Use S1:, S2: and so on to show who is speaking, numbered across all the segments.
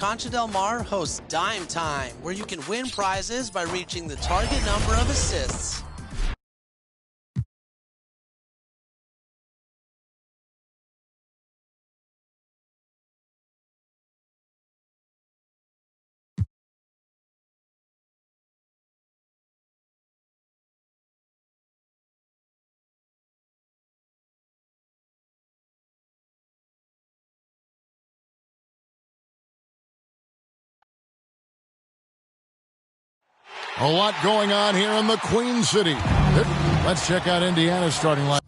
S1: Concha Del Mar hosts Dime Time, where you can win prizes by reaching the target number of assists.
S2: A lot going on here in the Queen City. Let's check out Indiana's starting line.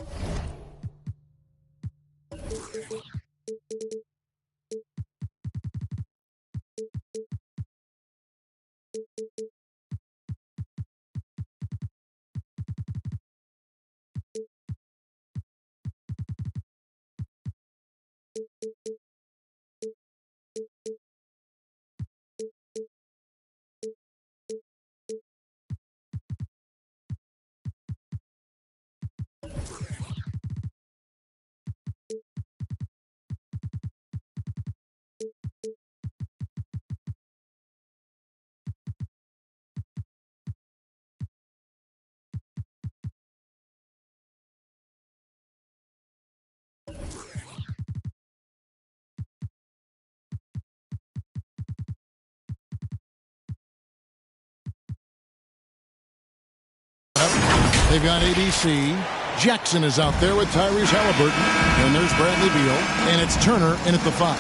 S2: They've got ABC. Jackson is out there with Tyrese Halliburton. And there's Bradley Beal. And it's Turner in at the 5.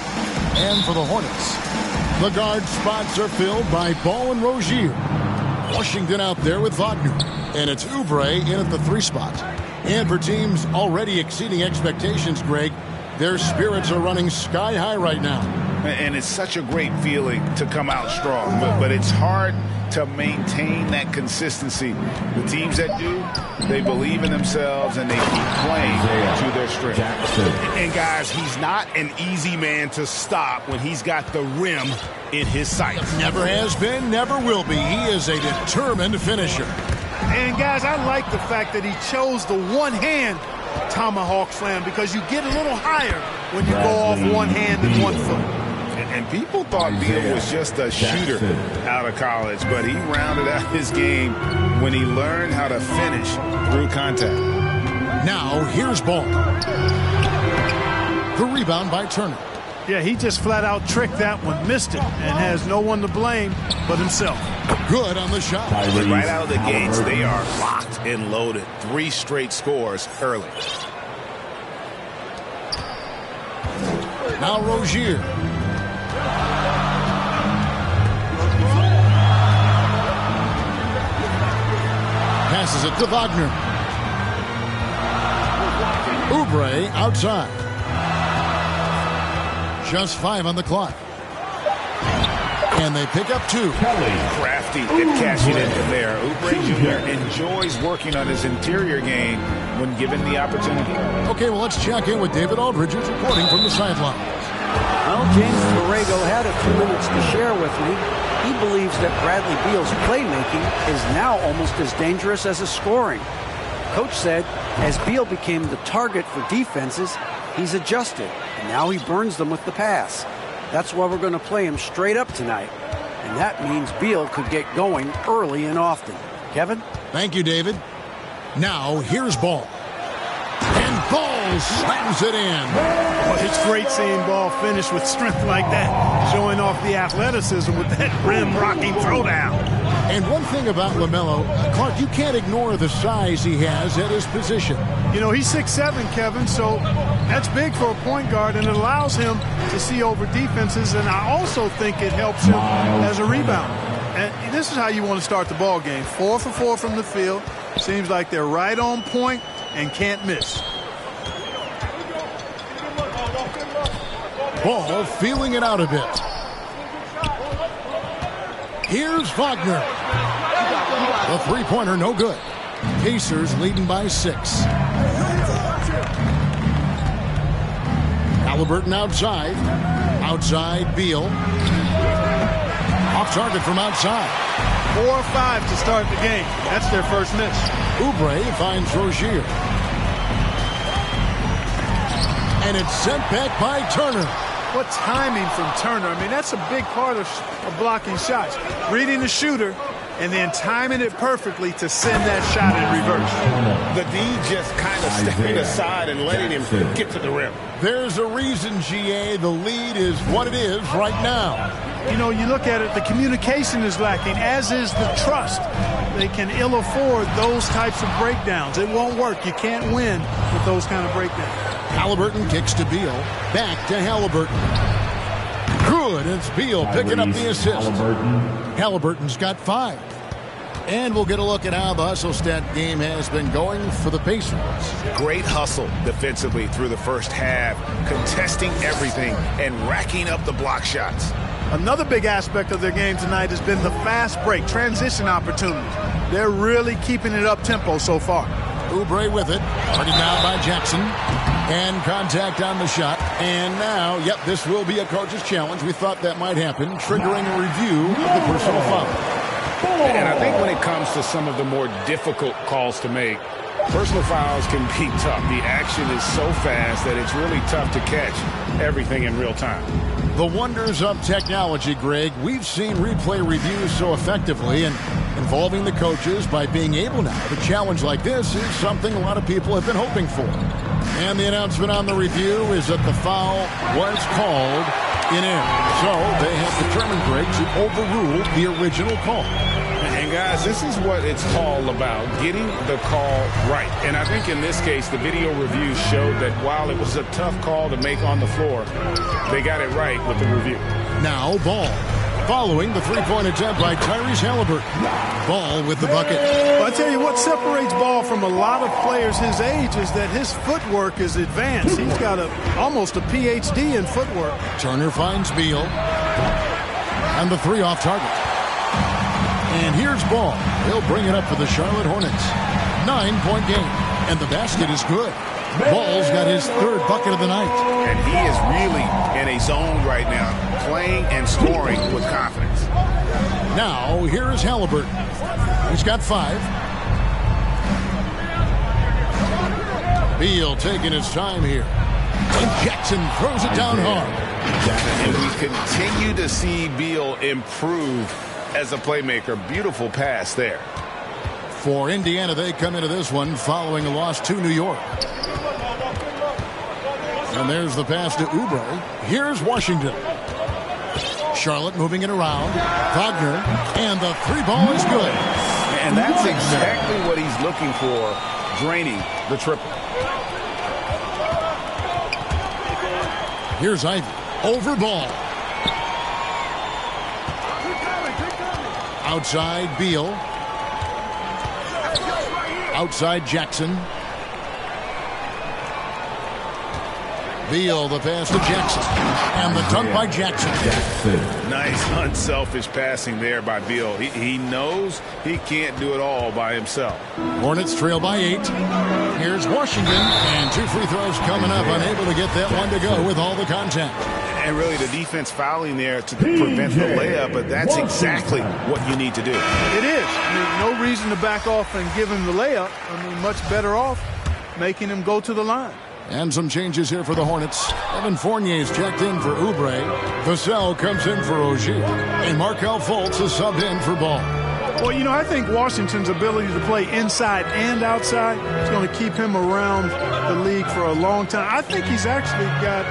S2: And for the Hornets, the guard spots are filled by Ball and Rozier. Washington out there with Wagner. And it's Oubre in at the 3 spot. And for teams already exceeding expectations, Greg, their spirits are running sky high right now.
S3: And it's such a great feeling to come out strong. But it's hard to maintain that consistency. The teams that do, they believe in themselves and they keep playing to their strength. And guys, he's not an easy man to stop when he's got the rim in his sights.
S2: Never has been, never will be. He is a determined finisher.
S4: And guys, I like the fact that he chose the one-hand tomahawk slam because you get a little higher when you go off one hand and 1 foot.
S3: And people thought Beal was just a shooter out of college, but he rounded out his game when he learned how to finish through contact.
S2: Now, here's Ball. The rebound by Turner.
S4: Yeah, he just flat out tricked that one, missed it, and has no one to blame but himself.
S2: Good on the shot.
S3: Right out of the gates, they are locked and loaded. 3 straight scores early.
S2: Now Rozier. Passes it to Wagner. Oubre outside. Just 5 on the clock. And they pick up 2.
S3: Crafty at cashing in from there. Oubre Jr. enjoys working on his interior game when given the opportunity.
S2: Okay, well, let's check in with David Aldridge, who's reporting from the sideline.
S5: Well, James Borrego had a few minutes to share with me. He believes that Bradley Beal's playmaking is now almost as dangerous as his scoring. Coach said as Beal became the target for defenses, he's adjusted, and now he burns them with the pass. That's why we're going to play him straight up tonight. And that means Beal could get going early and often. Kevin?
S2: Thank you, David. Now, here's Ball. And Ball slams it in.
S4: Well, it's great seeing Ball finish with strength like that, showing off the athleticism with that rim-rocking throwdown.
S2: And one thing about LaMelo, Clark, you can't ignore the size he has at his position.
S4: You know, he's 6'7", Kevin, so that's big for a point guard, and it allows him to see over defenses, and I also think it helps him as a rebounder. And this is how you want to start the ball game. 4 for 4 from the field. Seems like they're right on point and can't miss.
S2: Ball feeling it out a bit. Here's Wagner. The three-pointer no good. Pacers leading by 6. Halliburton outside. Outside Beal. Off target from outside.
S4: 4 or 5 to start the game. That's their first miss.
S2: Oubre finds Rozier. And it's sent back by Turner.
S4: What timing from Turner. I mean, that's a big part of blocking shots. Reading the shooter and then timing it perfectly to send that shot in reverse.
S3: The D just kind of stepping aside and letting him get to the rim.
S2: There's a reason, GA, the lead is what it is right now.
S4: You know, you look at it, the communication is lacking, as is the trust. They can ill afford those types of breakdowns. It won't work. You can't win with those kind of breakdowns.
S2: Halliburton kicks to Beal. Back to Halliburton. Good. It's Beal picking up the assist. Halliburton's got 5. And we'll get a look at how the hustle stat game has been going for the Pacers.
S3: Great hustle defensively through the first half, contesting everything and racking up the block shots.
S4: Another big aspect of their game tonight has been the fast break, transition opportunities. They're really keeping it up-tempo so far.
S2: Oubre with it. Already down by Jackson. And contact on the shot. And now, this will be a coach's challenge. We thought that might happen, triggering a review of the personal foul.
S3: And I think when it comes to some of the more difficult calls to make, personal fouls can be tough. The action is so fast that it's really tough to catch everything in real time.
S2: The wonders of technology, Greg. We've seen replay reviews so effectively, and involving the coaches by being able now to challenge like this is something a lot of people have been hoping for. And the announcement on the review is that the foul was called in error. So they have determined, Greg, to overrule the original call.
S3: And guys, this is what it's all about, getting the call right. And I think in this case, the video review showed that while it was a tough call to make on the floor, they got it right with the review.
S2: Now Ball, following the three-point attempt by Tyrese Halliburton. Ball with the bucket.
S4: Well, I tell you what separates Ball from a lot of players his age is that his footwork is advanced. He's got almost a PhD in footwork.
S2: Turner finds Beal. And the 3 off target. And here's Ball. He'll bring it up for the Charlotte Hornets. 9-point game. And the basket is good. Ball's got his 3rd bucket of the night.
S3: And he is really in a zone right now, playing and scoring with confidence.
S2: Now, here's Halliburton. He's got 5. Beal taking his time here. And Jackson throws it down hard.
S3: And we continue to see Beal improve as a playmaker. Beautiful pass there.
S2: For Indiana, they come into this one following a loss to New York. And there's the pass to Oubre. Here's Washington. Charlotte moving it around. Wagner. And the 3 ball is good.
S3: And that's exactly what he's looking for, draining the triple.
S2: Here's Ivy. Over Ball. Outside Beal. Outside Jackson. Beal, the pass to Jackson. And the dunk by Jackson.
S3: Nice, unselfish passing there by Beal. He knows he can't do it all by himself.
S2: Hornets trail by 8. Here's Washington. And 2 free throws coming up. Unable to get that one to go with all the contact.
S3: And really the defense fouling there to prevent the layup, but that's exactly what you need to do.
S4: It is. I mean, no reason to back off and give him the layup. I mean, much better off making him go to the line.
S2: And some changes here for the Hornets. Evan Fournier's checked in for Oubre. Vassell comes in for Ogier. And Markelle Fultz is subbed in for Ball.
S4: Well, you know, I think Washington's ability to play inside and outside is going to keep him around the league for a long time. I think he's actually got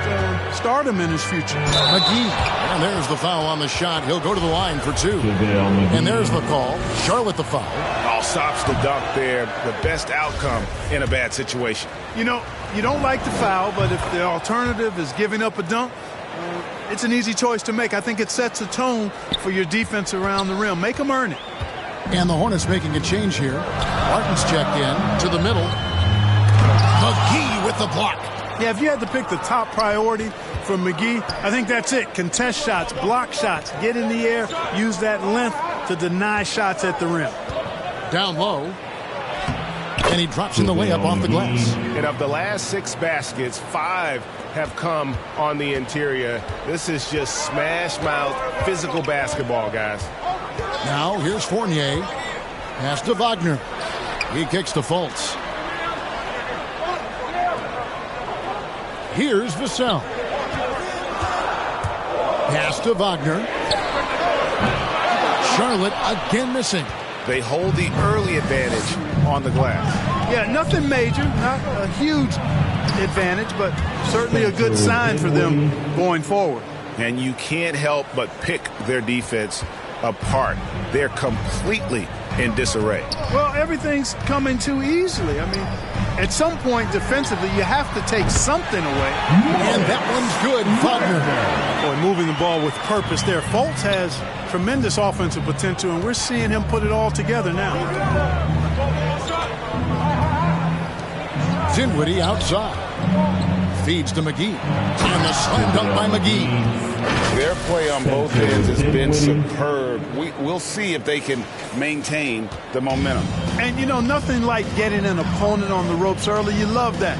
S4: stardom in his future.
S2: McGee. And there's the foul on the shot. He'll go to the line for 2. And there's the call. Charlotte the foul.
S3: All stops the dunk there. The best outcome in a bad situation.
S4: You know, you don't like the foul, but if the alternative is giving up a dunk, it's an easy choice to make. I think it sets a tone for your defense around the rim. Make them earn it.
S2: And the Hornets making a change here. Martin's checked in to the middle. McGee with the block.
S4: Yeah, if you had to pick the top priority for McGee, I think that's it. Contest shots, block shots, get in the air, use that length to deny shots at the rim.
S2: Down low. And he drops in the layup off the glass.
S3: And of the last 6 baskets, 5 have come on the interior. This is just smash mouth physical basketball, guys.
S2: Now here's Fournier. Pass to Wagner. He kicks to Fultz. Here's Vassell. Pass to Wagner. Charlotte again missing.
S3: They hold the early advantage on the glass.
S4: Yeah, nothing major, not a huge advantage, but certainly a good sign for them going forward.
S3: And you can't help but pick their defense apart. They're completely in disarray.
S4: Well, everything's coming too easily. I mean, at some point defensively, you have to take something away.
S2: And that one's good. Wagner.
S4: Boy, moving the ball with purpose there. Fultz has tremendous offensive potential, and we're seeing him put it all together now.
S2: Dinwiddie outside. Feeds to McGee. And the slam dunk by McGee.
S3: Their play on both ends has been superb. We'll see if they can maintain the momentum.
S4: And, you know, nothing like getting an opponent on the ropes early. You love that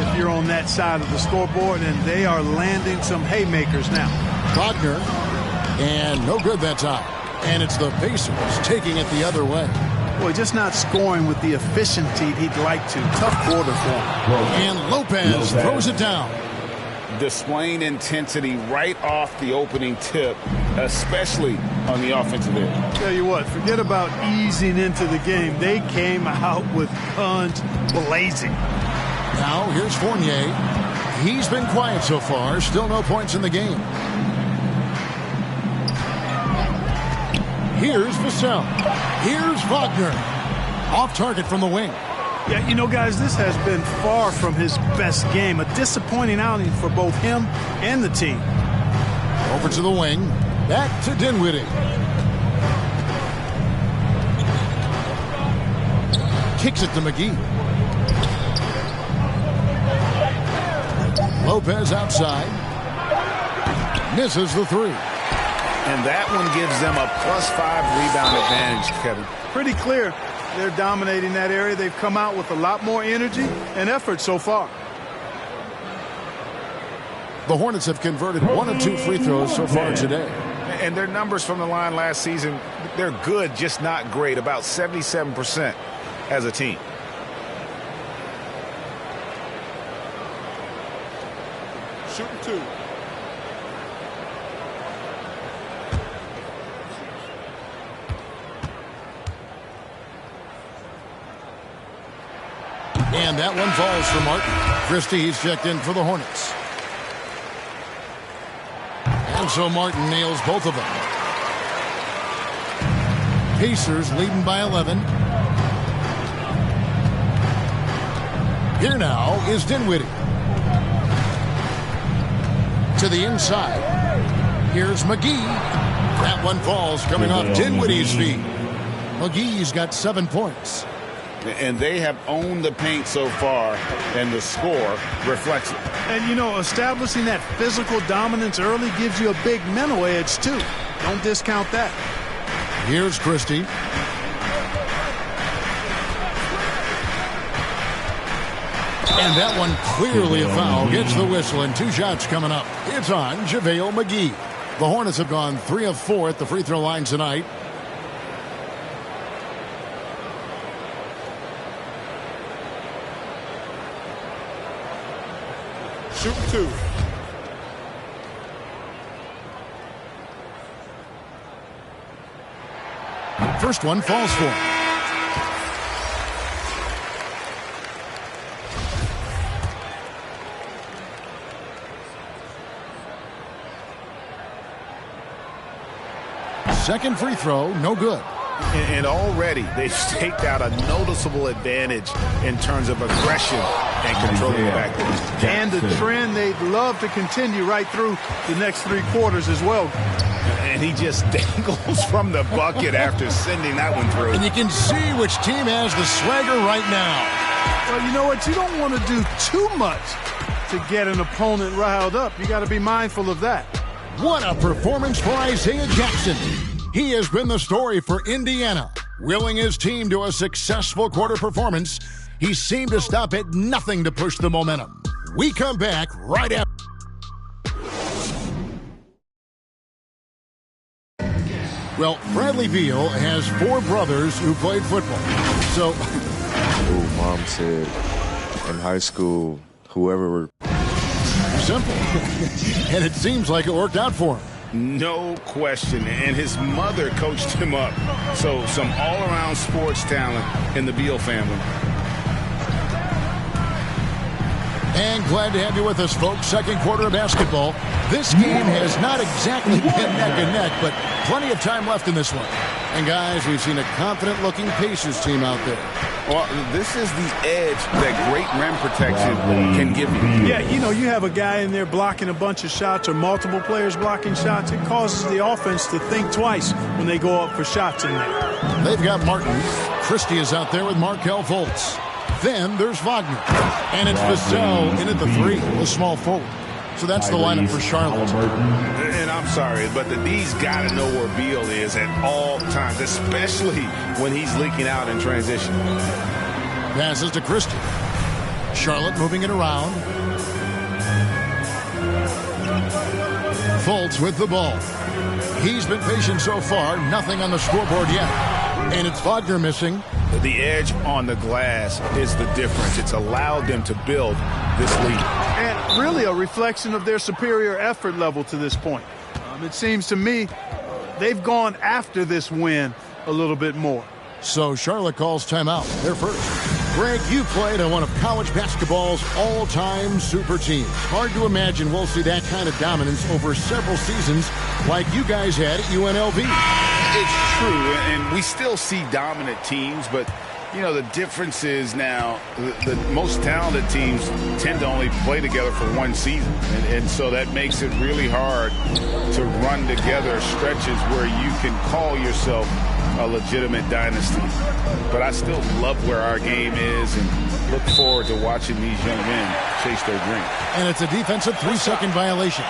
S4: if you're on that side of the scoreboard, and they are landing some haymakers now.
S2: Wagner. And no good that time. And it's the Pacers taking it the other way.
S4: Boy, just not scoring with the efficiency he'd like to. Tough quarter for him.
S2: And Lopez throws it down.
S3: Displaying intensity right off the opening tip, especially on the offensive end.
S4: Tell you what, forget about easing into the game. They came out with guns blazing.
S2: Now here's Fournier. He's been quiet so far. Still no points in the game. Here's Vassell. Here's Wagner. Off target from the wing.
S4: Yeah, you know, guys, this has been far from his best game. A disappointing outing for both him and the team.
S2: Over to the wing. Back to Dinwiddie. Kicks it to McGee. Lopez outside. Misses the three.
S3: And that one gives them a +5 rebound advantage, Kevin.
S4: Pretty clear. They're dominating that area. They've come out with a lot more energy and effort so far.
S2: The Hornets have converted 1 of 2 free throws so far today.
S3: And their numbers from the line last season, they're good, just not great. About 77% as a team.
S4: Shooting two.
S2: And that one falls for Martin. Christie, he's checked in for the Hornets. And so Martin nails both of them. Pacers leading by 11. Here now is Dinwiddie. To the inside. Here's McGee. That one falls coming off Dinwiddie's feet. McGee's got 7 points.
S3: And they have owned the paint so far, and the score reflects it.
S4: And, you know, establishing that physical dominance early gives you a big mental edge, too. Don't discount that.
S2: Here's Christie. And that one clearly a foul. Gets the whistle, and 2 shots coming up. It's on JaVale McGee. The Hornets have gone 3 of 4 at the free throw line tonight.
S4: Shooting two.
S2: First one falls for him. Second free throw, no good.
S3: And already they've staked out a noticeable advantage in terms of aggression and controlling the backcourt.
S4: And the trend they'd love to continue right through the next 3 quarters as well.
S3: And he just dangles from the bucket after sending that one through.
S2: And you can see which team has the swagger right now.
S4: Well, you know what? You don't want to do too much to get an opponent riled up. You got to be mindful of that.
S2: What a performance for Isaiah Jackson. He has been the story for Indiana, willing his team to a successful quarter performance. He seemed to stop at nothing to push the momentum. We come back right after. Well, Bradley Beal has 4 brothers who played football. So,
S6: Mom said in high school, whoever.
S2: Simple. And it seems like it worked out for him.
S3: No question. And his mother coached him up. So some all-around sports talent in the Beal family.
S2: And glad to have you with us, folks. Second quarter of basketball. This game has not exactly been neck and neck, but plenty of time left in this one. And, guys, we've seen a confident-looking Pacers team out there.
S3: Well, this is the edge that great rim protection can give you.
S4: Yeah, you know, you have a guy in there blocking a bunch of shots or multiple players blocking shots. It causes the offense to think twice when they go up for shots in there.
S2: They've got Martin. Christie is out there with Markelle Fultz. Then there's Wagner. And it's Vassell in at the three, the small forward. So that's the lineup for Charlotte.
S3: And I'm sorry, but the D's got to know where Beal is at all times, especially when he's leaking out in transition.
S2: Passes to Christie. Charlotte moving it around. Fultz with the ball. He's been patient so far. Nothing on the scoreboard yet. And it's Wagner missing.
S3: The edge on the glass is the difference. It's allowed them to build this lead.
S4: And really a reflection of their superior effort level to this point. It seems to me they've gone after this win a little bit more.
S2: So Charlotte calls timeout. They're first. Greg, you played on one of college basketball's all-time super teams. Hard to imagine we'll see that kind of dominance over several seasons like you guys had at UNLV.
S3: It's true, and we still see dominant teams, but, you know, the difference is now the most talented teams tend to only play together for one season, and so that makes it really hard to run together stretches where you can call yourself a legitimate dynasty. But I still love where our game is and look forward to watching these young men chase their dream.
S2: And it's a defensive 3-second violation.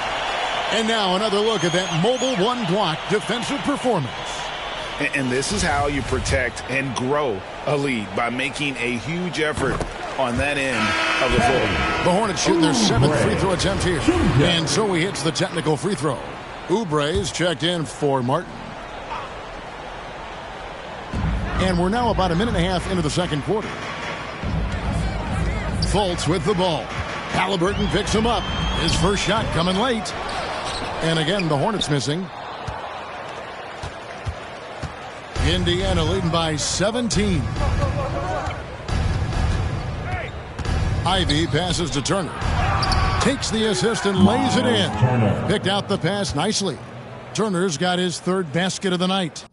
S2: And now another look at that mobile one-block defensive performance.
S3: And this is how you protect and grow a lead, by making a huge effort on that end of the floor.
S2: The Hornets shooting their 7th free throw attempt here. And so he hits the technical free throw. Oubre's checked in for Martin. And we're now about a minute and a half into the second quarter. Fultz with the ball. Halliburton picks him up. His first shot coming late. And again, the Hornets missing. Indiana leading by 17. Ivy passes to Turner. Takes the assist and lays it in. Picked out the pass nicely. Turner's got his third basket of the night.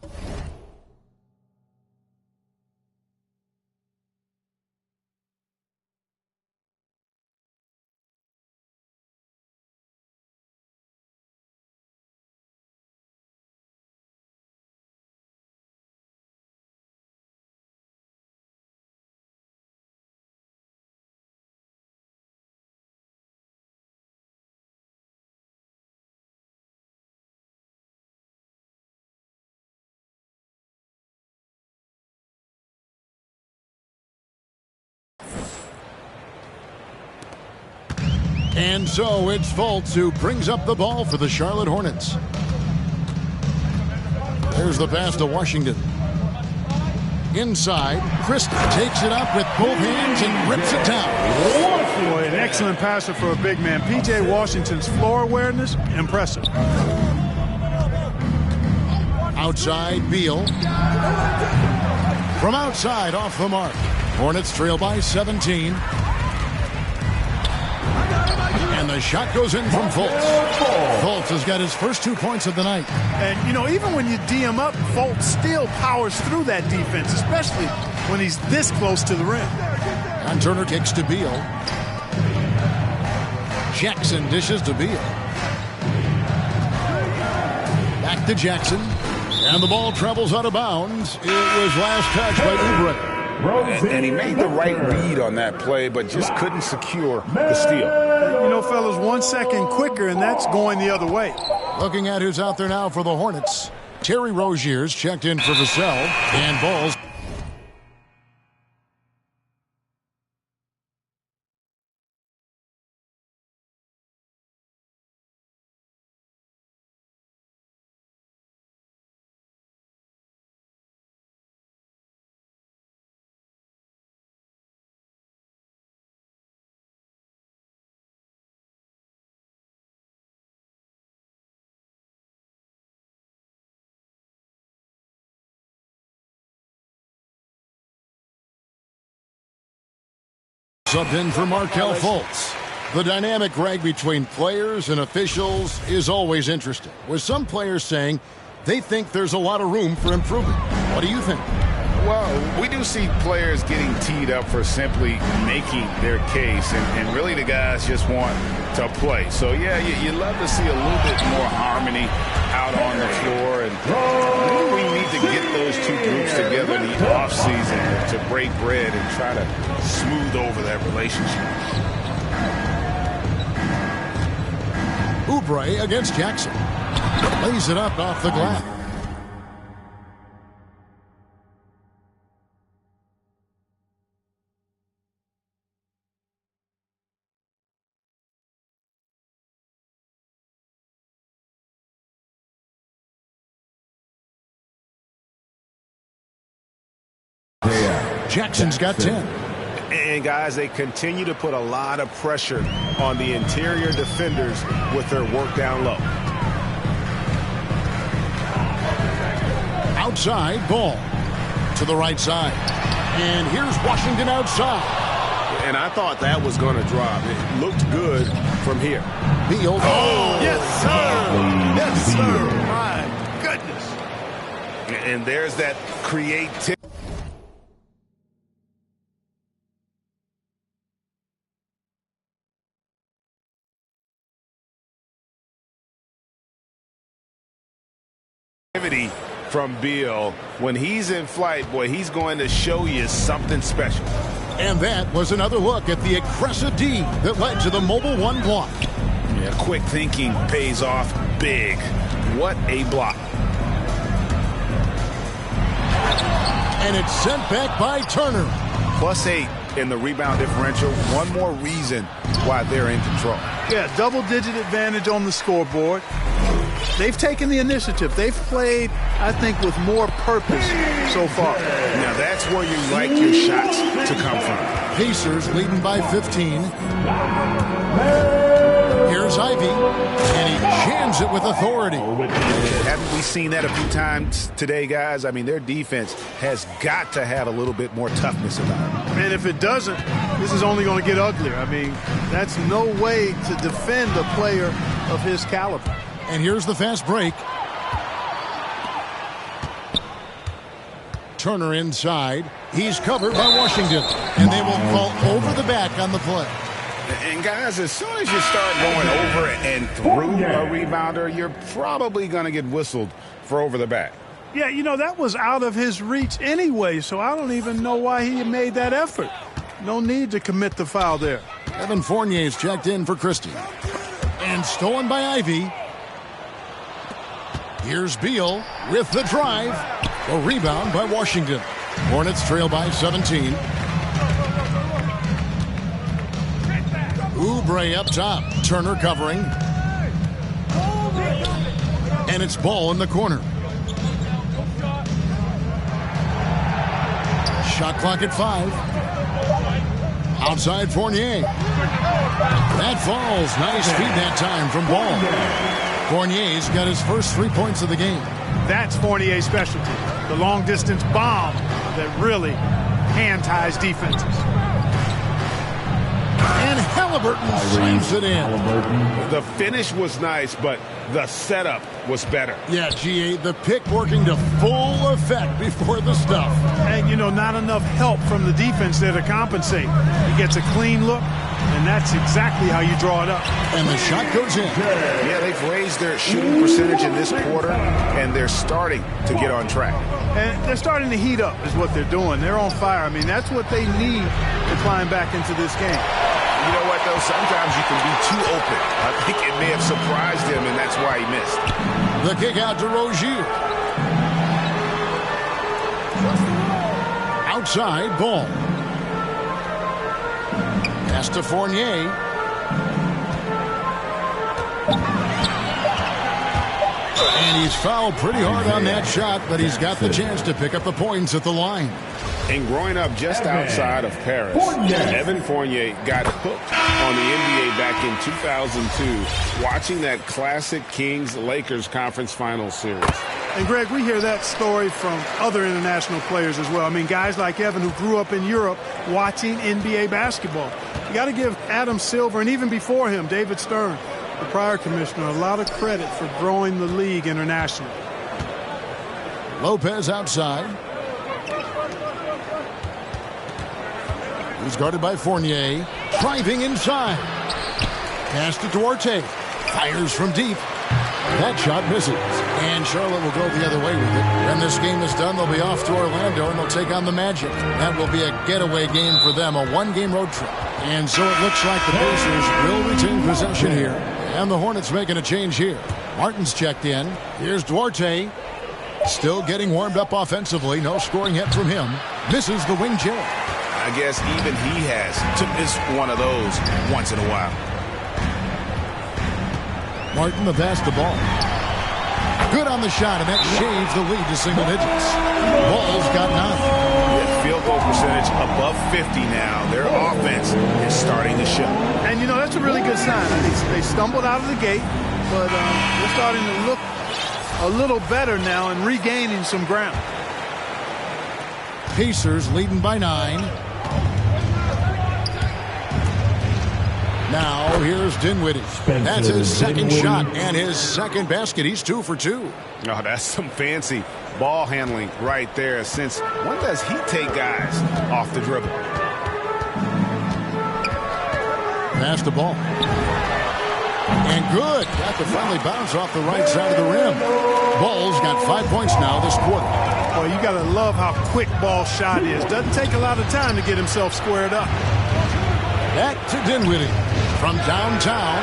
S2: And so it's Fultz who brings up the ball for the Charlotte Hornets. There's the pass to Washington. Inside, Christie takes it up with both hands and rips it down.
S4: Boy, an excellent passer for a big man. P.J. Washington's floor awareness, impressive.
S2: Outside, Beal. From outside, off the mark. Hornets trail by 17. And the shot goes in from Fultz. Fultz has got his first 2 points of the night.
S4: And, you know, even when you D him up, Fultz still powers through that defense, especially when he's this close to the rim.
S2: And Turner kicks to Beal. Jackson dishes to Beal. Back to Jackson. And the ball travels out of bounds. It was last touched by Oubre.
S3: And he made the right read on that play, but just couldn't secure the steal.
S4: You know, fellas, 1 second quicker, and that's going the other way.
S2: Looking at who's out there now for the Hornets. Terry Rozier's checked in for Vassell. And Ball's subbed in for Markelle Fultz. The dynamic rag between players and officials is always interesting, with some players saying they think there's a lot of room for improvement. What do you think?
S3: Well, we do see players getting teed up for simply making their case, and really the guys just want to play. So, yeah, you love to see a little bit more harmony out on the floor, and maybe we need to get those two groups together in the offseason to break bread and try to smooth over that relationship.
S2: Oubre against Jackson. Lays it up off the glass. Jackson's got 10.
S7: And, guys, they continue to put a lot of pressure on the interior defenders with their work down low.
S2: Outside, ball to the right side. And here's Washington outside.
S7: And I thought that was going to drop. It looked good from here.
S2: Beal.
S4: Oh, yes, sir. Yes, sir. My goodness.
S3: And there's that creativity. From Beal. When he's in flight, boy, he's going to show you something special.
S2: And that was another look at the aggressive D that led to the Mobile One block.
S3: Yeah, quick thinking pays off big. What a block.
S2: And it's sent back by Turner.
S3: +8 in the rebound differential. One more reason why they're in control.
S4: Yeah, double-digit advantage on the scoreboard. They've taken the initiative. They've played, I think, with more purpose so far.
S3: Now, that's where you like your shots to come from.
S2: Pacers leading by 15. Here's Ivy, and he jams it with authority.
S3: Haven't we seen that a few times today, guys? I mean, their defense has got to have a little bit more toughness about it.
S4: And if it doesn't, this is only going to get uglier. I mean, that's no way to defend a player of his caliber.
S2: And here's the fast break. Turner inside. He's covered by Washington. And they will call over the back on the play.
S3: And, guys, as soon as you start going over and through a rebounder, you're probably going to get whistled for over the back.
S4: Yeah, you know, that was out of his reach anyway, so I don't even know why he made that effort. No need to commit the foul there.
S2: Evan Fournier's checked in for Christie. And stolen by Ivy. Here's Beal with the drive. A rebound by Washington. Hornets trail by 17. Oubre up top. Turner covering. And it's Ball in the corner. Shot clock at 5. Outside Fournier. That falls. Nice feed that time from Ball. Fournier's got his first 3 points of the game.
S4: That's Fournier's specialty. The long-distance bomb that really hand-ties defenses.
S2: And Halliburton slams it in.
S3: The finish was nice, but the setup was better.
S2: Yeah, GA, the pick working to full effect before the stuff.
S4: And, you know, not enough help from the defense there to compensate. He gets a clean look, and that's exactly how you draw it up.
S2: And the shot goes in.
S3: Yeah, they've raised their shooting percentage in this quarter, and they're starting to get on track.
S4: And they're starting to heat up is what they're doing. They're on fire. I mean, that's what they need to climb back into this game.
S3: You know what, though? Sometimes you can be too open. I think it may have surprised him, and that's why he missed.
S2: The kick out to Rozier. Outside, Ball. Pass to Fournier. And he's fouled pretty hard on that shot, but he's got the chance to pick up the points at the line.
S3: And growing up just outside of Paris, Evan Fournier got hooked on the NBA back in 2002, watching that classic Kings-Lakers conference finals series.
S4: And, Greg, we hear that story from other international players as well. I mean, guys like Evan who grew up in Europe watching NBA basketball. You got to give Adam Silver, and even before him, David Stern, the prior commissioner, a lot of credit for growing the league internationally.
S2: Lopez outside. He's guarded by Fournier. Driving inside. Pass to Duarte. Fires from deep. That shot misses. And Charlotte will go the other way with it. When this game is done, they'll be off to Orlando, and they'll take on the Magic. That will be a getaway game for them, a one-game road trip. And so it looks like the Pacers will retain possession here. And the Hornets making a change here. Martin's checked in. Here's Duarte. Still getting warmed up offensively. No scoring hit from him. Misses the wing jab.
S3: I guess even he has to miss one of those once in a while.
S2: Martin the pass the ball. Good on the shot, and that shaves the lead to single digits. Ball's got 9.
S3: With field goal percentage above 50 now. Their offense is starting to show.
S4: And, you know, that's a really good sign. They stumbled out of the gate, but they're starting to look a little better now and regaining some ground.
S2: Pacers leading by 9. Now here's Dinwiddie. That's his second shot and his second basket. He's 2 for 2.
S3: Oh, that's some fancy ball handling right there. Since when does he take guys off the dribble?
S2: Pass the ball. And good. Got the friendly bounce off the right side of the rim. Ball's got 5 points now this quarter.
S4: Well, you got to love how quick Ball's shot is. Doesn't take a lot of time to get himself squared up.
S2: Back to Dinwiddie from downtown.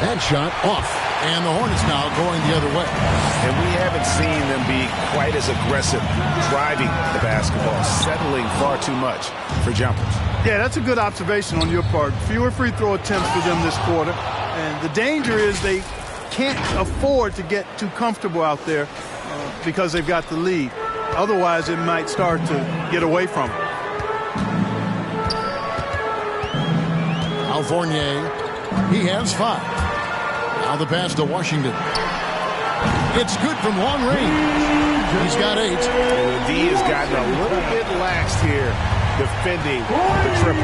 S2: That shot off. And the Hornets now going the other way.
S3: And we haven't seen them be quite as aggressive driving the basketball, settling far too much for jumpers.
S4: Yeah, that's a good observation on your part. Fewer free throw attempts for them this quarter. And the danger is they can't afford to get too comfortable out there because they've got the lead. Otherwise, it might start to get away from them.
S2: Now Fournier, he has 5. Now the pass to Washington. It's good from long range. He's got 8.
S3: And the D has gotten a little bit laxed here defending the triple.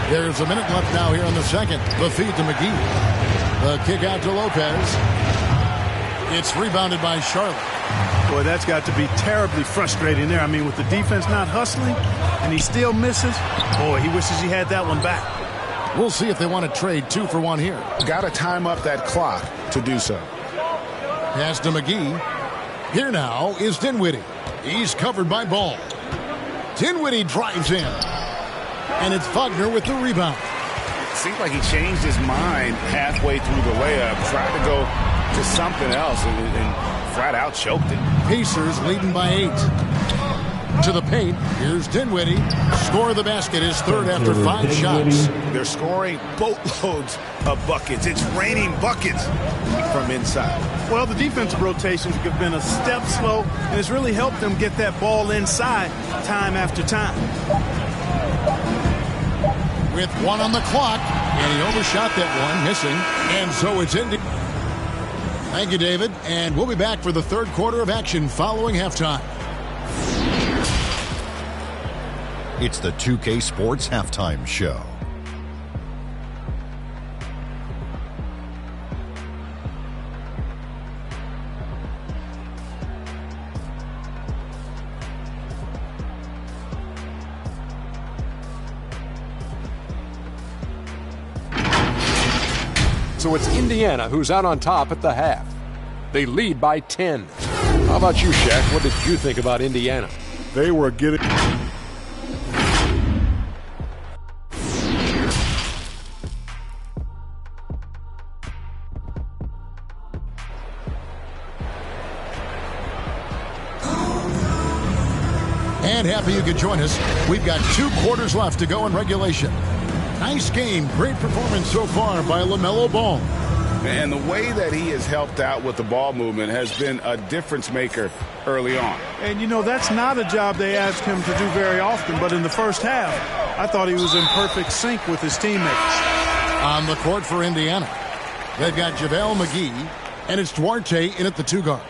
S2: There's a minute left now here in the second. The feed to McGee. The kick out to Lopez. It's rebounded by Charlotte.
S4: Boy, that's got to be terribly frustrating there. I mean, with the defense not hustling and he still misses, boy, he wishes he had that one back.
S2: We'll see if they want to trade 2 for 1 here.
S3: Got to time up that clock to do so.
S2: Pass to McGee. Here now is Dinwiddie. He's covered by Ball. Dinwiddie drives in. And it's Wagner with the rebound.
S3: It seems like he changed his mind halfway through the layup, tried to go to something else, and flat out choked it.
S2: Pacers leading by 8. To the paint. Here's Dinwiddie. Score of the basket, his third after 5 shots.
S3: They're scoring boatloads of buckets. It's raining buckets from inside.
S4: Well, the defensive rotations have been a step slow, and it's really helped them get that ball inside time after time.
S2: With 1 on the clock, and he overshot that one, missing. And so it's ending. Thank you, David. And we'll be back for the third quarter of action following halftime.
S8: It's the 2K Sports Halftime Show.
S9: So it's Indiana who's out on top at the half. They lead by 10. How about you, Shaq? What did you think about Indiana?
S4: They were getting...
S2: And happy you could join us. We've got 2 quarters left to go in regulation. Nice game. Great performance so far by LaMelo Ball.
S3: And the way that he has helped out with the ball movement has been a difference maker early on.
S4: And, you know, that's not a job they asked him to do very often. But in the first half, I thought he was in perfect sync with his teammates.
S2: On the court for Indiana. They've got JaVale McGee, and it's Duarte in at the 2 guard.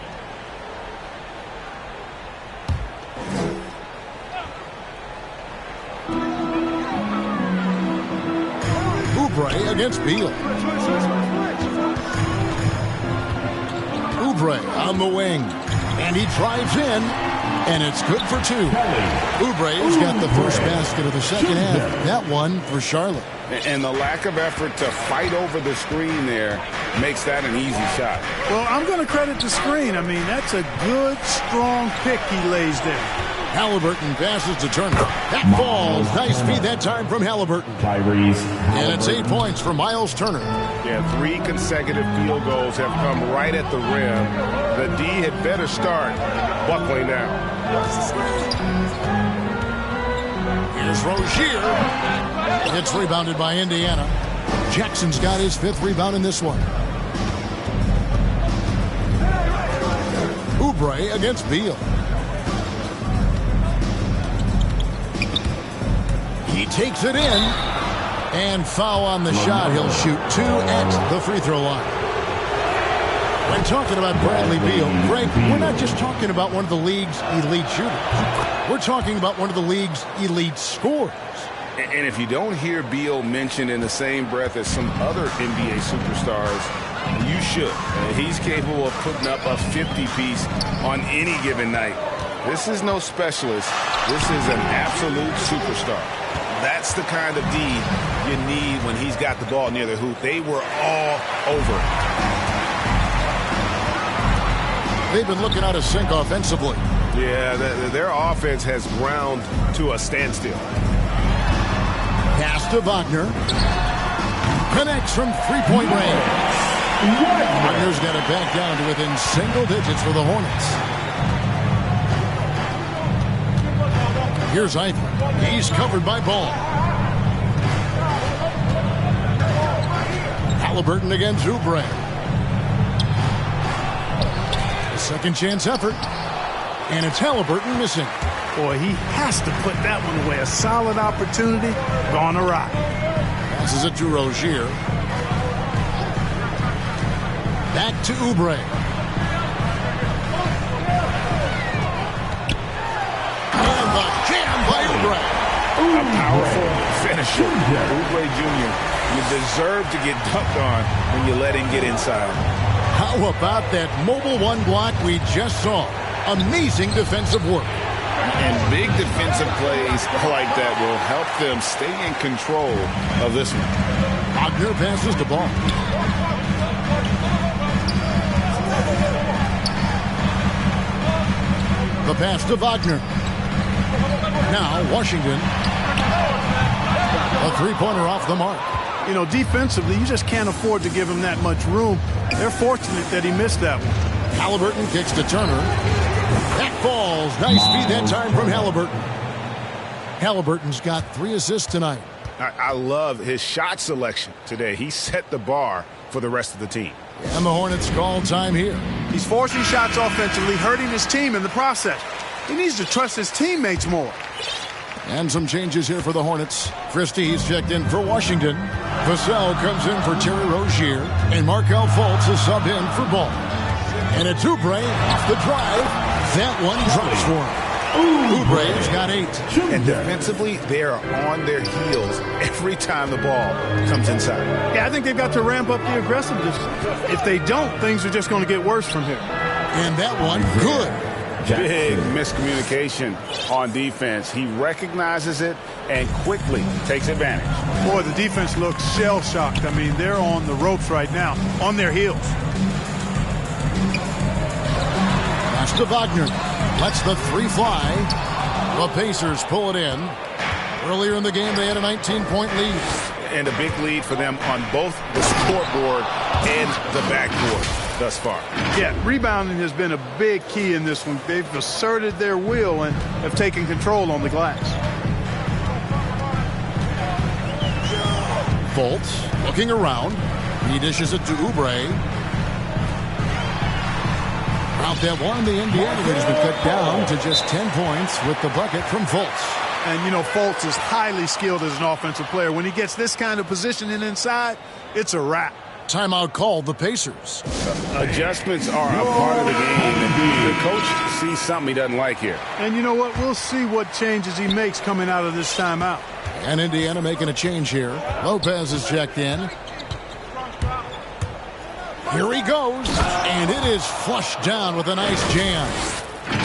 S2: Oubre against Beal. Oubre on the wing, and he drives in, and it's good for 2. Oubre's got the first basket of the second half. That one for Charlotte.
S3: And the lack of effort to fight over the screen there makes that an easy shot.
S4: Well, I'm going to credit the screen. I mean, that's a good, strong pick he lays there.
S2: Halliburton passes to Turner. That falls. Nice feed that time from Halliburton. And it's 8 points for Miles Turner.
S3: Yeah, 3 consecutive field goals have come right at the rim. The D had better start buckling down.
S2: Here's Rozier. It's rebounded by Indiana. Jackson's got his 5th rebound in this one. Oubre against Beal. He takes it in, and foul on the shot. He'll shoot 2 at the free throw line. When talking about Bradley Beal, Greg, we're not just talking about one of the league's elite shooters. We're talking about one of the league's elite scorers.
S3: And if you don't hear Beal mentioned in the same breath as some other NBA superstars, you should. He's capable of putting up a 50-piece on any given night. This is no specialist. This is an absolute superstar. That's the kind of D you need when he's got the ball near the hoop. They were all over it.
S2: They've been looking out of sync offensively.
S7: Yeah, their offense has ground to a standstill.
S2: Pass to Wagner. Connects from three-point range. Wagner's got it back down to within single digits for the Hornets. Here's Ivey. He's covered by Ball. Halliburton against Oubre. Second chance effort. And it's Halliburton missing.
S4: Boy, he has to put that one away. A solid opportunity gone awry.
S2: Passes it to Rozier. Back to Oubre. And the jam by Oubre.
S3: A powerful finisher. Oubre Jr. You deserve to get dunked on when you let him get inside.
S2: How about that mobile one block we just saw? Amazing defensive work.
S3: And big defensive plays like that will help them stay in control of this one.
S2: Wagner passes the ball. The pass to Wagner. Now Washington. A three-pointer off the mark.
S4: You know, defensively, you just can't afford to give him that much room. They're fortunate that he missed that one.
S2: Halliburton kicks to Turner. That falls. Nice feed that time from Halliburton. Halliburton's got 3 assists tonight.
S3: I love his shot selection today. He set the bar for the rest of the team.
S2: And the Hornets call time here.
S4: He's forcing shots offensively, hurting his team in the process. He needs to trust his teammates more.
S2: And some changes here for the Hornets. Christie's checked in for Washington. Vassell comes in for Terry Rozier. And Markelle Fultz is subbed in for Ball. And it's Oubre off the drive. That one drops for him. Oubre's got 8.
S3: And defensively, they are on their heels every time the ball comes inside.
S4: Yeah, I think they've got to ramp up the aggressiveness. If they don't, things are just going to get worse from here.
S2: And that one, good.
S3: Big miscommunication on defense. He recognizes it and quickly takes advantage.
S4: Boy, the defense looks shell-shocked. I mean, they're on the ropes right now, on their heels.
S2: Pass to Wagner. Lets the 3 fly. The Pacers pull it in. Earlier in the game, they had a 19-point lead.
S3: And a big lead for them on both the scoreboard and the backboard thus far.
S4: Yeah, rebounding has been a big key in this one. They've asserted their will and have taken control on the glass.
S2: Fultz looking around. He dishes it to Oubre. Out that one, the Indiana lead has been cut down to just 10 points with the bucket from Fultz.
S4: And, you know, Fultz is highly skilled as an offensive player. When he gets this kind of positioning inside, it's a wrap.
S2: Timeout called the Pacers.
S3: Adjustments are a part of the game, and the coach sees something he doesn't like here.
S4: And you know what? We'll see what changes he makes coming out of this timeout.
S2: And Indiana making a change here. Lopez is checked in. Here he goes, and it is flushed down with a nice jam.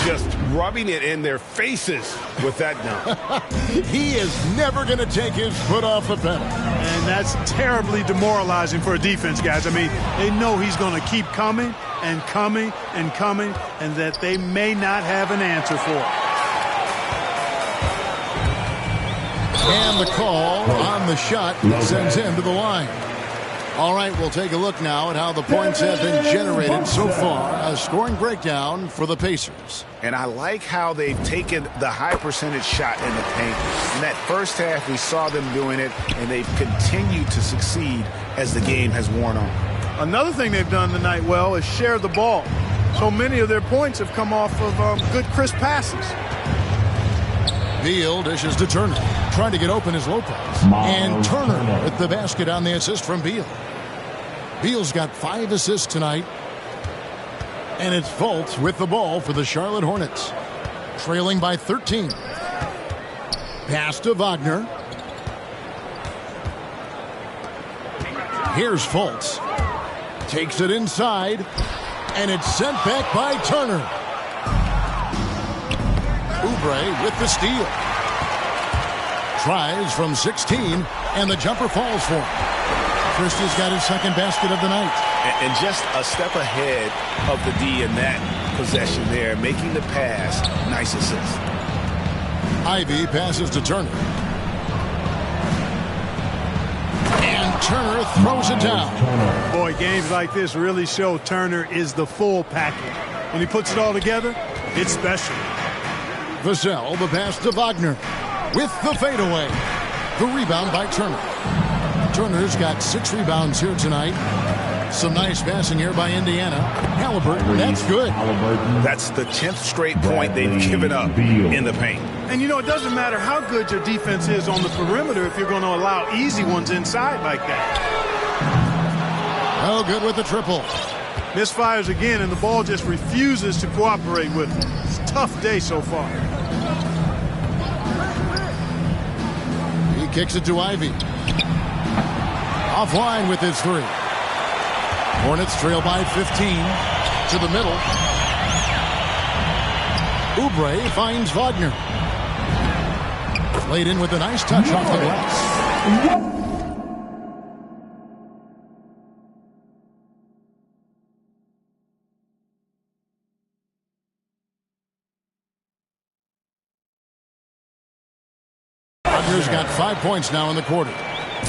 S3: Just rubbing it in their faces with that dunk.
S2: He is never going to take his foot off the pedal.
S4: And that's terribly demoralizing for a defense, guys. I mean, they know he's going to keep coming and coming and coming, and that they may not have an answer for it.
S2: And the call on the shot sends him to the line. All right, we'll take a look now at how the points have been generated so far. A scoring breakdown for the Pacers.
S3: And I like how they've taken the high percentage shot in the paint. In that first half, we saw them doing it, and they've continued to succeed as the game has worn on.
S4: Another thing they've done tonight well is share the ball. So many of their points have come off of good, crisp passes.
S2: Beal dishes to Turner. Trying to get open is Lopez. And Turner with the basket on the assist from Beal. Beal's got 5 assists tonight. And it's Fultz with the ball for the Charlotte Hornets. Trailing by 13. Pass to Wagner. Here's Fultz. Takes it inside. And it's sent back by Turner. Oubre with the steal. Tries from 16, and the jumper falls for him. Christie's got his second basket of the night.
S3: And just a step ahead of the D in that possession there, making the pass. Nice assist.
S2: Ivy passes to Turner. And Turner throws it down.
S4: Boy, games like this really show Turner is the full package. When he puts it all together, it's special.
S2: Vassell, the pass to Wagner with the fadeaway. The rebound by Turner. Turner's got 6 rebounds here tonight. Some nice passing here by Indiana. Halliburton, that's good.
S3: That's the 10th straight point they've given up in the paint.
S4: And you know, it doesn't matter how good your defense is on the perimeter if you're going to allow easy ones inside like that.
S2: Oh, good with the triple.
S4: Misfires again, and the ball just refuses to cooperate with him. It's a tough day so far.
S2: He kicks it to Ivy. Offline with his 3. Hornets trail by 15. To the middle. Oubre finds Wagner. Played in with a nice touch off the glass. Wagner's got 5 points now in the quarter.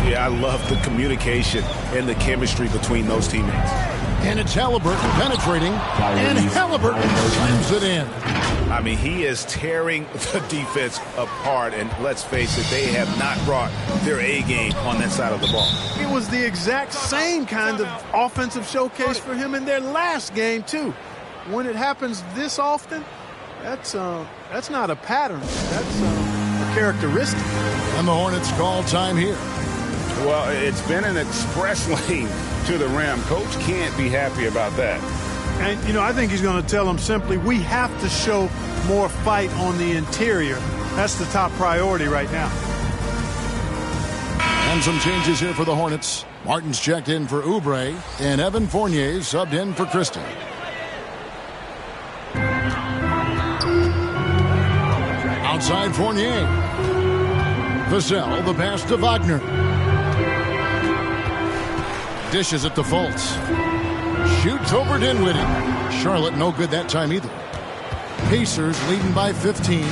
S3: Yeah, I love the communication and the chemistry between those teammates.
S2: And it's Halliburton penetrating, and Halliburton slams it in.
S3: I mean, he is tearing the defense apart, and let's face it, they have not brought their A game on that side of the ball.
S4: It was the exact same kind of offensive showcase for him in their last game, too. When it happens this often, that's not a pattern. That's a characteristic.
S2: And the Hornets call time here.
S3: Well, it's been an express lane to the rim. Coach can't be happy about that.
S4: And, you know, I think he's going to tell them simply, we have to show more fight on the interior. That's the top priority right now.
S2: And some changes here for the Hornets. Martin's checked in for Oubre, and Evan Fournier subbed in for Christie. Outside Fournier. Vassell, the pass to Wagner. Dishes it to Fultz. Shoots over Dinwiddie. Charlotte no good that time either. Pacers leading by 15.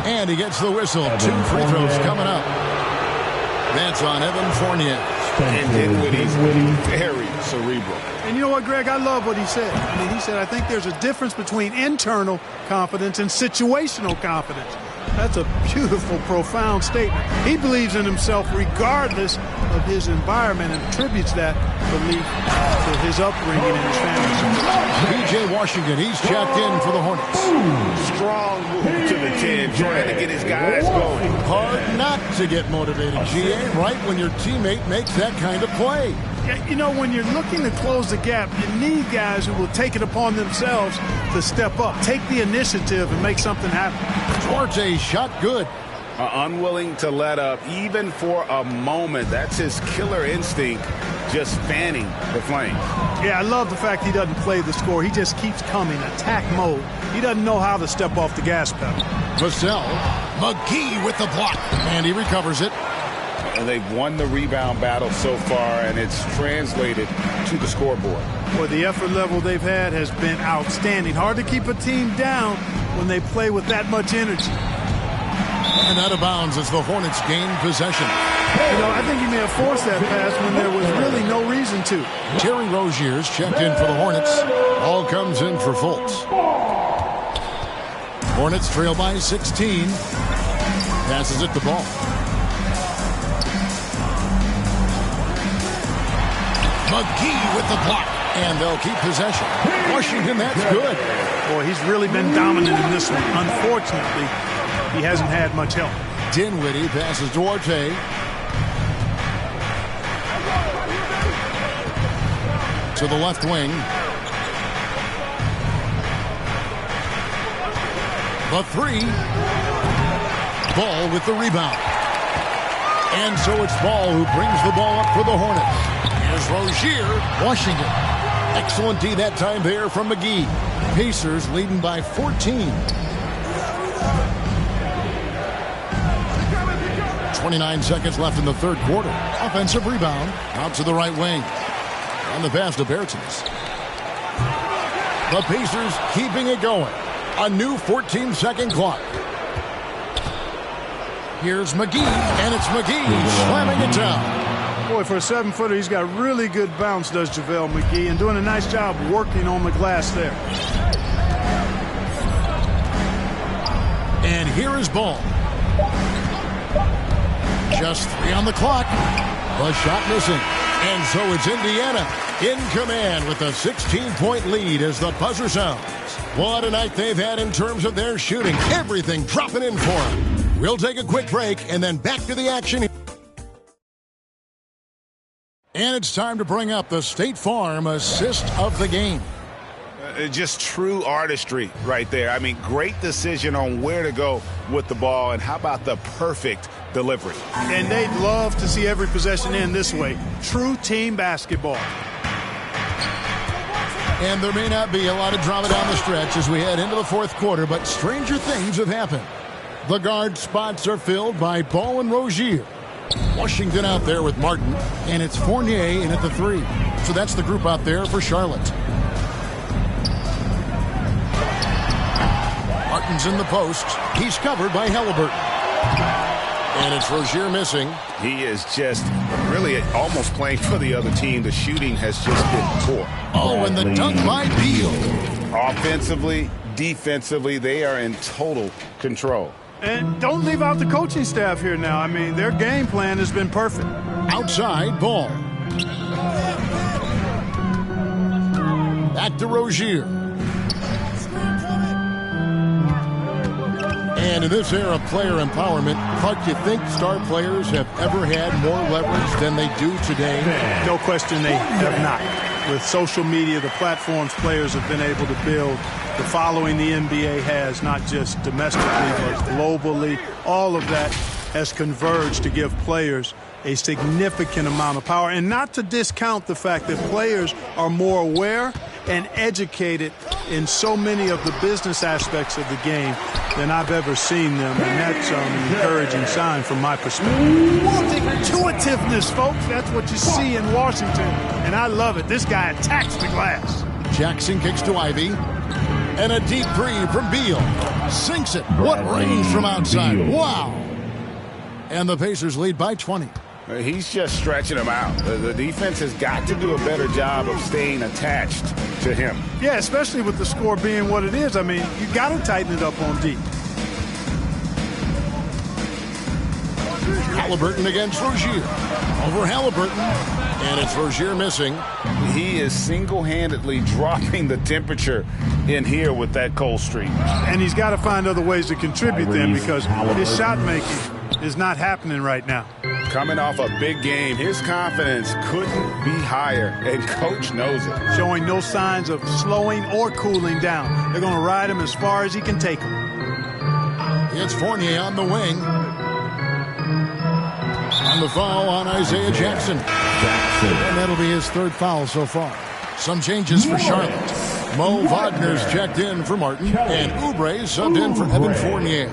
S2: And he gets the whistle. 2 free throws coming up. That's on Evan Fournier.
S3: And Dinwiddie's very cerebral.
S4: And you know what, Greg? I love what he said. I mean, he said, I think there's a difference between internal confidence and situational confidence. That's a beautiful, profound statement. He believes in himself regardless of his environment and attributes that belief to his upbringing and his family.
S2: P.J. Washington, he's checked in for the Hornets.
S3: Strong move to the 10, trying to get his guys going.
S2: Hard not to get motivated, G.A., right when your teammate makes that kind of play.
S4: Yeah, you know, when you're looking to close the gap, you need guys who will take it upon themselves to step up, take the initiative, and make something happen.
S2: Duarte shot good.
S3: Unwilling to let up, even for a moment. That's his killer instinct, just fanning the flames.
S4: Yeah, I love the fact he doesn't play the score. He just keeps coming, attack mode. He doesn't know how to step off the gas pedal.
S2: Vassell, McGee with the block, and he recovers it.
S3: And they've won the rebound battle so far, and it's translated to the scoreboard.
S4: Well, the effort level they've had has been outstanding. Hard to keep a team down when they play with that much energy.
S2: And out of bounds as the Hornets gain possession.
S4: You know, I think he may have forced that pass when there was really no reason to.
S2: Terry Rozier's checked in for the Hornets. Ball comes in for Fultz. Hornets trail by 16. Passes it to Ball. McGee with the block. And they'll keep possession. Washington, that's good.
S4: Boy, he's really been dominant in this one. Unfortunately, he hasn't had much help.
S2: Dinwiddie passes Duarte. To the left wing. The three. Ball with the rebound. And so it's Ball who brings the ball up for the Hornets. Here's Rozier. Washington. Excellent D that time there from McGee. Pacers leading by 14. 29 seconds left in the third quarter. Offensive rebound. Out to the right wing. On the pass to Bertens. The Pacers keeping it going. A new 14-second clock. Here's McGee, and it's McGee slamming it down.
S4: Boy, for a 7-footer, he's got really good bounce, does JaVale McGee, and doing a nice job working on the glass there.
S2: And here is Ball. Just 3 on the clock. The shot missing. And so it's Indiana in command with a 16-point lead as the buzzer sounds. What a night they've had in terms of their shooting. Everything dropping in for them. We'll take a quick break and then back to the action. And it's time to bring up the State Farm assist of the game.
S3: Just true artistry right there. I mean, great decision on where to go with the ball, and how about the perfect delivery.
S4: And they'd love to see every possession end this way. True team basketball.
S2: And there may not be a lot of drama down the stretch as we head into the fourth quarter, but stranger things have happened. The guard spots are filled by Ball and Rozier. Washington out there with Martin, and it's Fournier in at the 3. So that's the group out there for Charlotte. Martin's in the post. He's covered by Halliburton. And it's Rozier missing.
S3: He is just really almost playing for the other team. The shooting has just been poor.
S2: Oh, and the dunk by Beal.
S3: Offensively, defensively, they are in total control.
S4: And don't leave out the coaching staff here now. I mean, their game plan has been perfect.
S2: Outside Ball. Back to Rozier. And in this era of player empowerment, Clark, you think star players have ever had more leverage than they do today?
S4: No question they have not. With social media, the platforms players have been able to build, the following the NBA has, not just domestically, but globally, all of that has converged to give players a significant amount of power. And not to discount the fact that players are more aware and educated in so many of the business aspects of the game than I've ever seen them, and that's an encouraging sign from my perspective. Stick-to-itiveness, folks. That's what you see in Washington, and I love it. This guy attacks the glass.
S2: Jackson kicks to Ivy, and a deep three from Beal. Sinks it. What range from outside. Wow. And the Pacers lead by 20.
S3: He's just stretching him out. The defense has got to do a better job of staying attached to him.
S4: Yeah, especially with the score being what it is. I mean, you got to tighten it up on D.
S2: Halliburton against Rozier. Over Halliburton, and it's Rozier missing.
S3: He is single-handedly dropping the temperature in here with that cold streak.
S4: And he's got to find other ways to contribute then, because his shot making is not happening right now.
S3: Coming off a big game, his confidence couldn't be higher, and coach knows it.
S4: Showing no signs of slowing or cooling down. They're going to ride him as far as he can take him.
S2: It's Fournier on the wing. On the foul on Isaiah Jackson. And that'll be his third foul so far. Some changes for Charlotte. Mo Wagner's checked in for Martin, and Oubre subbed in for Evan Fournier.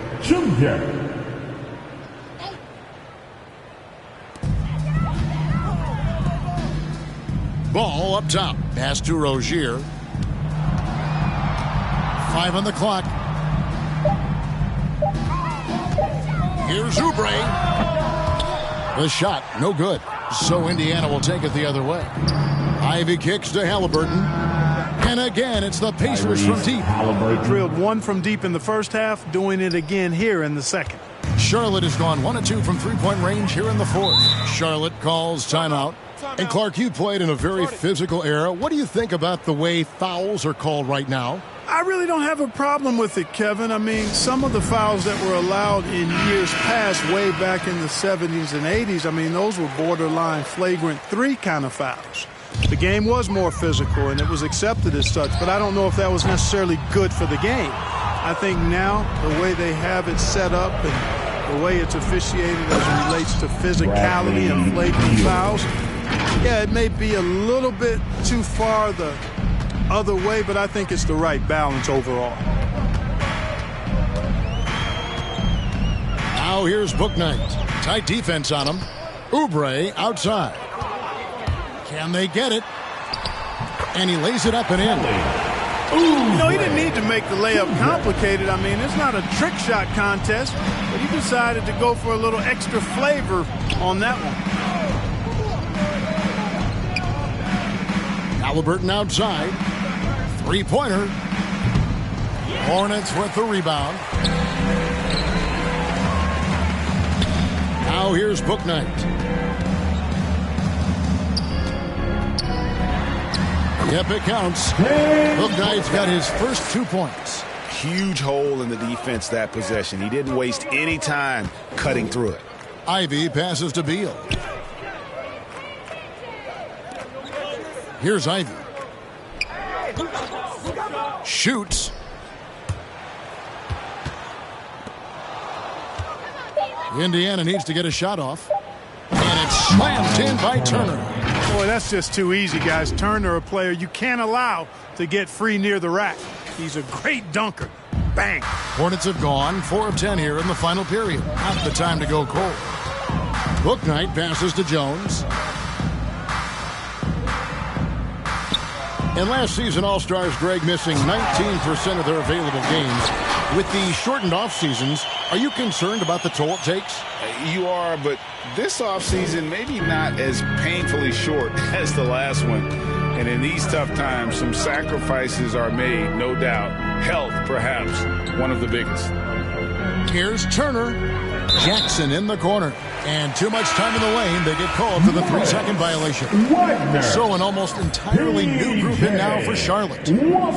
S2: Ball up top. Pass to Rozier. 5 on the clock. Here's Oubre. The shot, no good. So Indiana will take it the other way. Ivy kicks to Halliburton. And again, it's the Pacers from deep.
S4: They drilled one from deep in the first half, doing it again here in the second.
S2: Charlotte has gone 1 of 2 from three-point range here in the fourth. Charlotte calls timeout. And Clark, you played in a very physical era. What do you think about the way fouls are called right now?
S4: I really don't have a problem with it, Kevin. I mean, some of the fouls that were allowed in years past, way back in the 70s and 80s, I mean, those were borderline flagrant 3 kind of fouls. The game was more physical, and it was accepted as such, but I don't know if that was necessarily good for the game. I think now, the way they have it set up and the way it's officiated as it relates to physicality and flagrant fouls, yeah, it may be a little bit too far the other way, but I think it's the right balance overall.
S2: Now here's Bouknight. Tight defense on him. Oubre outside. Can they get it? And he lays it up and in.
S4: You know, he didn't need to make the layup complicated. I mean, it's not a trick shot contest, but he decided to go for a little extra flavor on that one.
S2: Halliburton outside. Three-pointer. Hornets with the rebound. Now here's Bouknight. Yep, it counts. Bouknight's got his first 2 points.
S3: Huge hole in the defense that possession. He didn't waste any time cutting through it.
S2: Ivy passes to Beal. Here's Ivy. Shoots. Indiana needs to get a shot off. And it's slammed in by Turner.
S4: Boy, that's just too easy, guys. Turner, a player you can't allow to get free near the rack. He's a great dunker. Bang.
S2: Hornets have gone 4 of 10 here in the final period. Not the time to go cold. Bouknight passes to Jones. And last season, All-Stars Greg missing 19% of their available games. With the shortened off-seasons, are you concerned about the toll it takes?
S3: You are, but this offseason maybe not as painfully short as the last one. And in these tough times, some sacrifices are made, no doubt. Health, perhaps, one of the biggest.
S2: Here's Turner. Jackson in the corner. And too much time in the lane. They get called for the 3-second violation. So an almost entirely new group in now for Charlotte.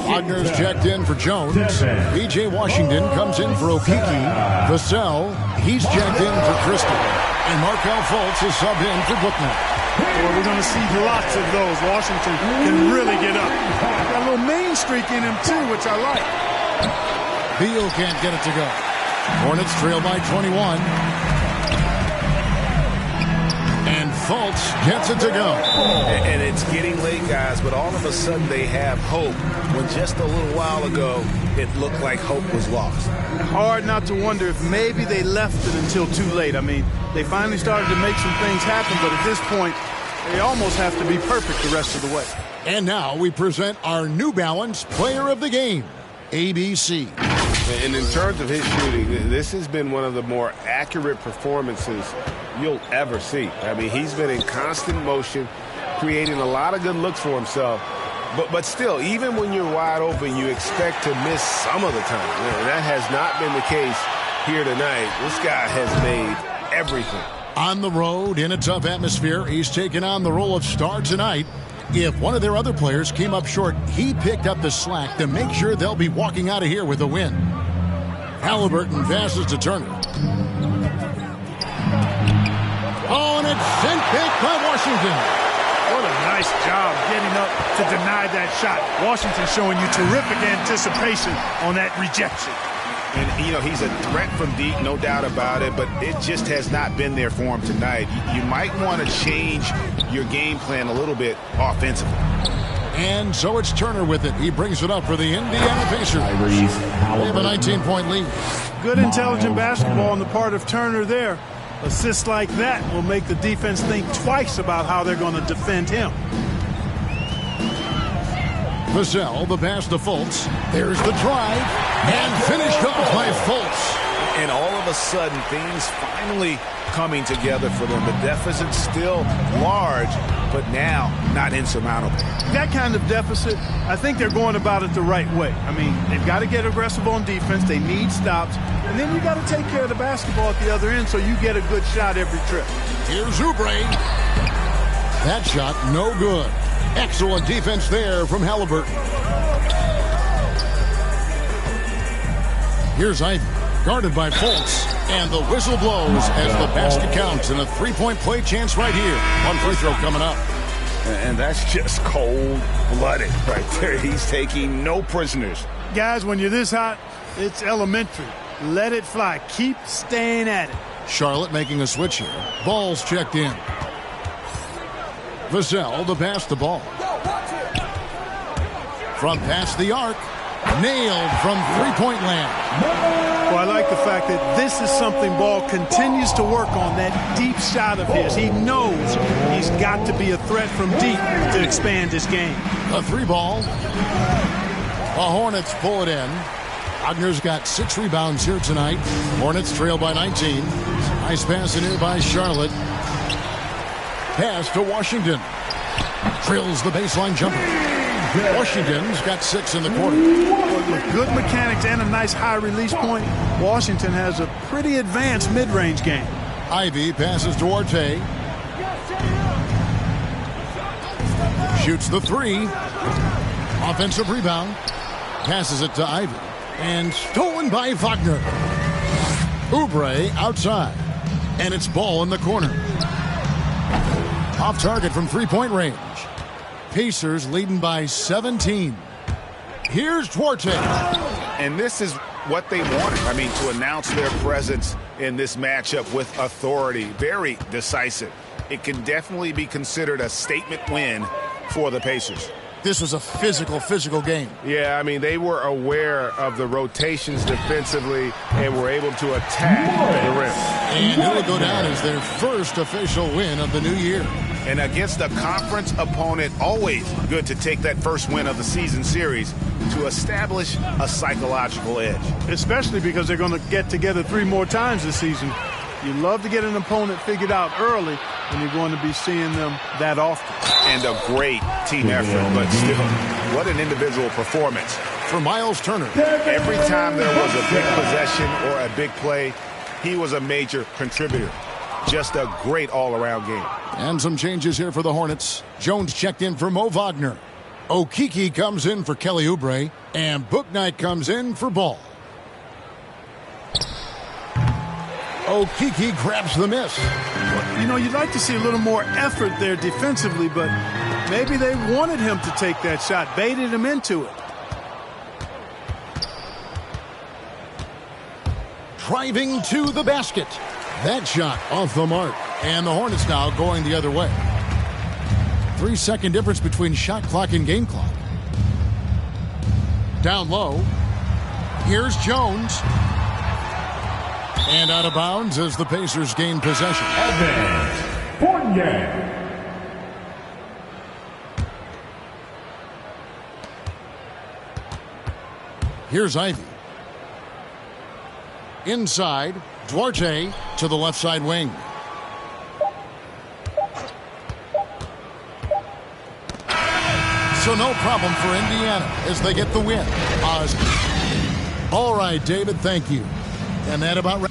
S2: Wagner's checked in for Jones. B.J. Washington comes in for Okeke. Vassell, he's checked in for Crystal. And Markelle Fultz is subbed in for Bouknight.
S4: Well, we're going to see lots of those. Washington can really get up. Got a little main streak in him, too, which I like.
S2: Beal can't get it to go. Hornets trail by 21. And Fultz gets it to go.
S7: And it's getting late, guys, but all of a sudden they have hope when just a little while ago it looked like hope was lost.
S4: Hard not to wonder if maybe they left it until too late. I mean, they finally started to make some things happen, but at this point, they almost have to be perfect the rest of the way.
S2: And now we present our New Balance Player of the Game, ABC.
S7: And in terms of his shooting, this has been one of the more accurate performances you'll ever see. I mean, he's been in constant motion, creating a lot of good looks for himself. But still, even when you're wide open, you expect to miss some of the time. And that has not been the case here tonight. This guy has made everything
S2: On the road, in a tough atmosphere, he's taking on the role of star tonight. If one of their other players came up short, he picked up the slack to make sure they'll be walking out of here with a win. Halliburton passes to Turner. Oh, and it's sent back by Washington.
S4: What a nice job getting up to deny that shot. Washington showing you terrific anticipation on that rejection.
S3: And, you know, he's a threat from deep, no doubt about it, but it just has not been there for him tonight. You might want to change your game plan a little bit offensively.
S2: And so it's Turner with it. He brings it up for the Indiana Pacers. They have a 19-point lead.
S4: Good intelligent basketball on the part of Turner there. Assists like that will make the defense think twice about how they're going to defend him.
S2: Vassell, the pass to Fultz. There's the drive. And finished off by Fultz.
S3: And all of a sudden, things finally coming together for them. The deficit's still large, but now not insurmountable.
S4: That kind of deficit, I think they're going about it the right way. I mean, they've got to get aggressive on defense. They need stops. And then you got to take care of the basketball at the other end so you get a good shot every trip.
S2: Here's Oubre. That shot, no good. Excellent defense there from Halliburton. Here's Ivy, guarded by Fultz. And the whistle blows as the basket counts. And a three-point play chance right here. One free throw coming up.
S3: And that's just cold-blooded right there. He's taking no prisoners.
S4: Guys, when you're this hot, it's elementary. Let it fly. Keep staying at it.
S2: Charlotte making a switch here. Ball's checked in. Vassell to pass the ball. From past the arc. Nailed from three-point land.
S4: Well, I like the fact that this is something Ball continues to work on, that deep shot of his. He knows he's got to be a threat from deep to expand his game.
S2: A three ball. The Hornets pull it in. Wagner's got 6 rebounds here tonight. Hornets trail by 19. Nice pass in here by Charlotte. Pass to Washington. Drills the baseline jumper. Washington's got 6 in the quarter.
S4: With good mechanics and a nice high release point, Washington has a pretty advanced mid-range game.
S2: Ivy passes to Orte. Shoots the 3. Offensive rebound. Passes it to Ivy. And stolen by Wagner. Oubre outside. And it's Ball in the corner. Off target from three-point range. Pacers leading by 17. Here's Duarte.
S3: And this is what they wanted. I mean, to announce their presence in this matchup with authority. Very decisive. It can definitely be considered a statement win for the Pacers.
S2: This was a physical game.
S7: Yeah, I mean, they were aware of the rotations defensively and were able to attack the rim.
S2: And it will go down as their first official win of the new year.
S3: And against a conference opponent, always good to take that first win of the season series to establish a psychological edge.
S4: Especially because they're going to get together 3 more times this season. You love to get an opponent figured out early, and you're going to be seeing them that often.
S3: And a great team effort, but still, what an individual performance.
S2: For Miles Turner.
S3: Every time there was a big possession or a big play, he was a major contributor. Just a great all-around game.
S2: And some changes here for the Hornets. Jones checked in for Mo Wagner. Okeke comes in for Kelly Oubre. And Bouknight comes in for Ball. Okeke grabs the miss.
S4: You know, you'd like to see a little more effort there defensively, but maybe they wanted him to take that shot, baited him into it.
S2: Driving to the basket. That shot off the mark. And the Hornets now going the other way. 3-second difference between shot clock and game clock. Down low. Here's Jones. And out of bounds as the Pacers gain possession. Here's Ivy. Inside, Duarte to the left side wing. So no problem for Indiana as they get the win. All right, David, thank you. And that about